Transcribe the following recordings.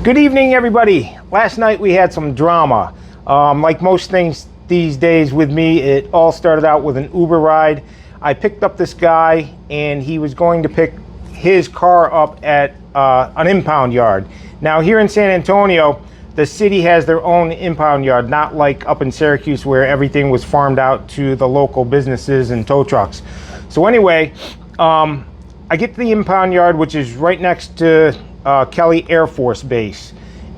Good evening, everybody. Last night we had some drama. Like most things these days with me, it all started out with an Uber ride. I picked up this guy and he was going to pick his car up at an impound yard. Now here in San Antonio, the city has their own impound yard, not like up in Syracuse where everything was farmed out to the local businesses and tow trucks. So anyway, I get to the impound yard, which is right next to Kelly Air Force Base,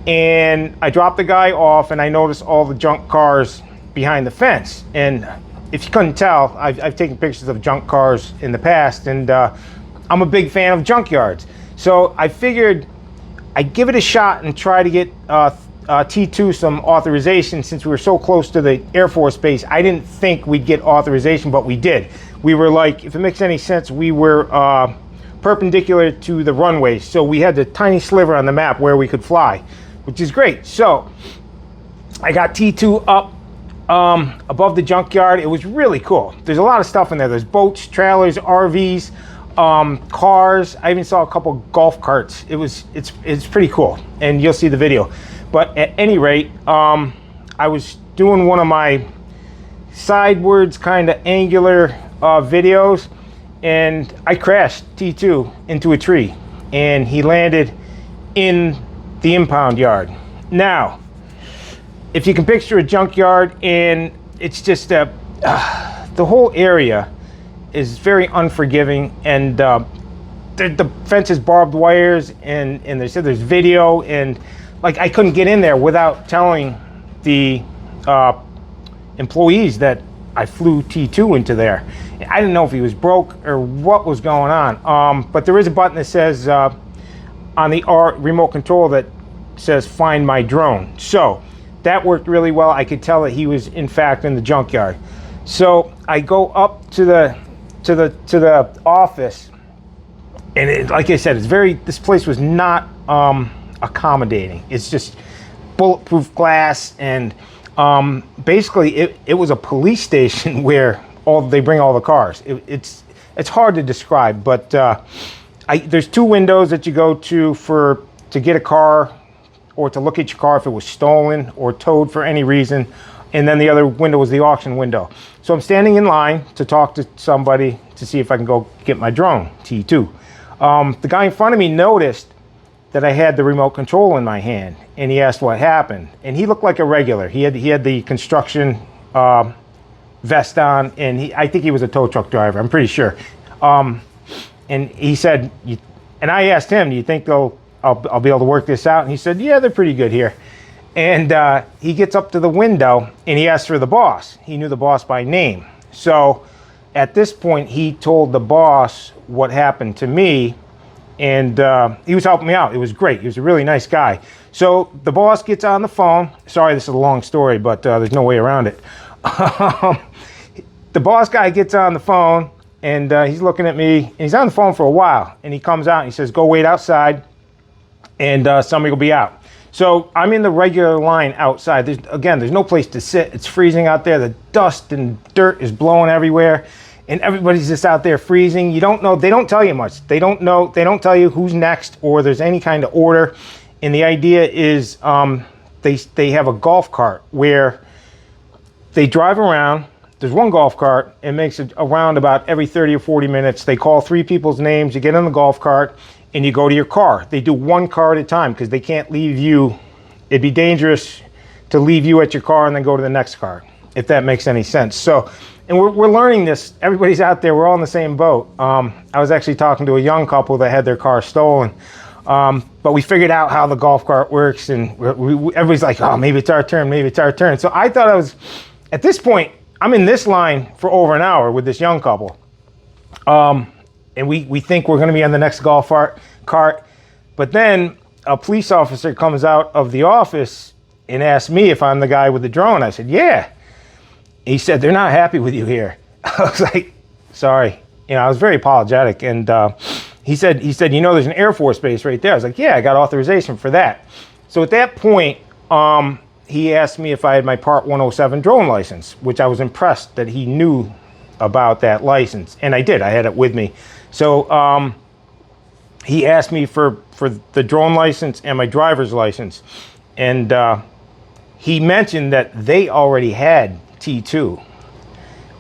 and I drop the guy off and I notice all the junk cars behind the fence. And if you couldn't tell, I've taken pictures of junk cars in the past, and I'm a big fan of junkyards. So I figured I'd give it a shot and try to get T2 some authorization. Since we were so close to the Air Force Base, I didn't think we'd get authorization, but we did. We were like, if it makes any sense, we were perpendicular to the runway, so we had the tiny sliver on the map where we could fly, which is great. So I got T2 up above the junkyard. It was really cool. There's a lot of stuff in there. There's boats, trailers, RVs, cars. I even saw a couple golf carts. It's pretty cool, and you'll see the video. But at any rate, I was doing one of my sidewards kind of angular videos, and I crashed T2 into a tree, and he landed in the impound yard. Now, if you can picture a junkyard, and it's just the whole area is very unforgiving, and the fence is barbed wires, and they said there's video, and like I couldn't get in there without telling the employees that I flew T2 into there. I didn't know if he was broke or what was going on. But there is a button that says on the remote control that says find my drone. So that worked really well. I could tell that he was in fact in the junkyard. So I go up to the office, and like I said, this place was not accommodating. It's just bulletproof glass, and basically it was a police station where they bring all the cars. It's hard to describe, but there's two windows that you go to get a car, or to look at your car if it was stolen or towed for any reason, and then the other window was the auction window. So I'm standing in line to talk to somebody to see if I can go get my drone T2. The guy in front of me noticed that I had the remote control in my hand, and he asked what happened. And he looked like a regular. He had the construction vest on, and I think he was a tow truck driver, I'm pretty sure. And he said, and I asked him, do you think I'll be able to work this out? And he said, yeah, they're pretty good here. And he gets up to the window and he asked for the boss. He knew the boss by name. So at this point, he told the boss what happened to me, and he was helping me out. It was great. He was a really nice guy. So the boss gets on the phone. Sorry, this is a long story, but there's no way around it. The boss guy gets on the phone, and he's looking at me, and he's on the phone for a while, and he comes out and he says, go wait outside, and somebody will be out. So I'm in the regular line outside. There's no place to sit. It's freezing out there. The dust and dirt is blowing everywhere, and everybody's just out there freezing. You don't know. They don't tell you much. They don't know. They don't tell you who's next or there's any kind of order. And the idea is they have a golf cart where they drive around. There's one golf cart. It makes it around about every 30 or 40 minutes. They call three people's names. You get in the golf cart and you go to your car. They do one car at a time because they can't leave you. It'd be dangerous to leave you at your car and then go to the next car, if that makes any sense. So, and we're learning this. Everybody's out there. We're all in the same boat. I was actually talking to a young couple that had their car stolen. But we figured out how the golf cart works, and everybody's like, oh, maybe it's our turn. Maybe it's our turn. So I thought at this point, I'm in this line for over an hour with this young couple. And we think we're going to be on the next golf cart. But then a police officer comes out of the office and asks me if I'm the guy with the drone. I said, yeah. He said, they're not happy with you here. I was like, sorry. I was very apologetic. And he said, there's an Air Force base right there. I was like, yeah, I got authorization for that. So at that point, he asked me if I had my Part 107 drone license, which I was impressed that he knew about that license. And I did. I had it with me. So he asked me for the drone license and my driver's license. And he mentioned that they already had T2,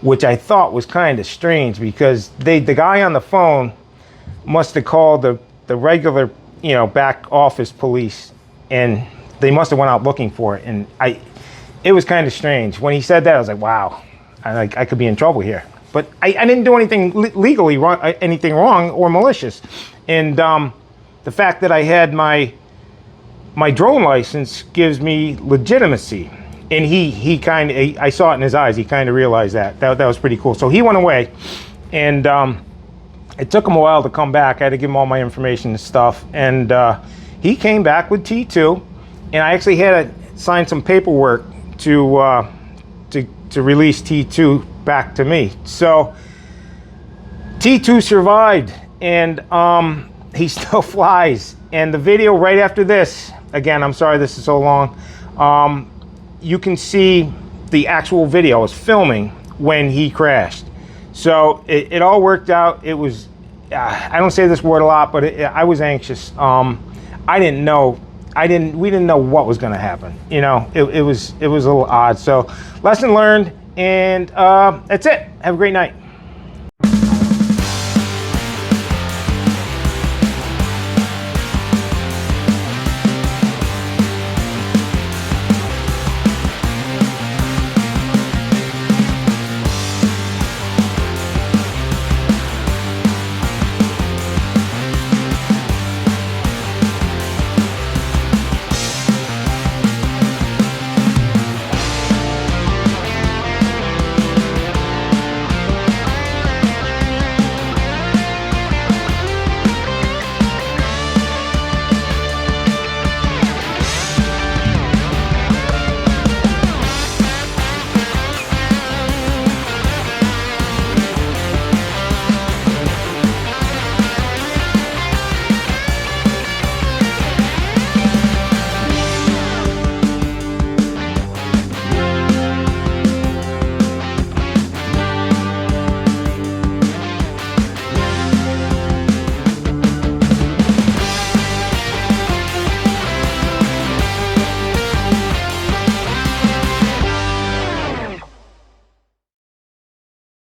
which I thought was kind of strange because the guy on the phone must have called the regular, back office police, and they must have went out looking for it. And it was kind of strange. When he said that, I was like, wow, I could be in trouble here. But I didn't do anything legally wrong, anything wrong or malicious. And the fact that I had my drone license gives me legitimacy. And he kind of, I saw it in his eyes, he kind of realized that was pretty cool. So he went away, and it took him a while to come back. I had to give him all my information and stuff. And he came back with T2, and I actually had to sign some paperwork to release T2 back to me. So T2 survived, and he still flies. And the video right after this, again, I'm sorry this is so long, you can see the actual video. I was filming when he crashed. So it all worked out. It was, I don't say this word a lot, but I was anxious. I didn't know, we didn't know what was gonna happen. It was a little odd. So lesson learned, and that's it. Have a great night.